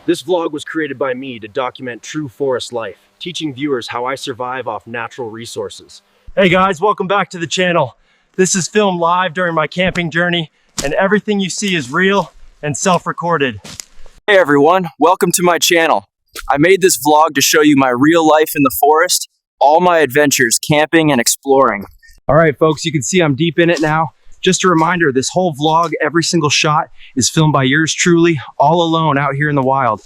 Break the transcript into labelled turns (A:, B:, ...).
A: This vlog was created by me to document true forest life, teaching viewers how I survive off natural resources. Hey guys, welcome back to the channel. This is filmed live during my camping journey, and everything you see is real and self-recorded.
B: Hey everyone, welcome to my channel. I made this vlog to show you my real life in the forest, all my adventures camping and exploring.
A: All right folks, you can see I'm deep in it now. Just a reminder, this whole vlog, every single shot is filmed by yours truly, all alone out here in the wild.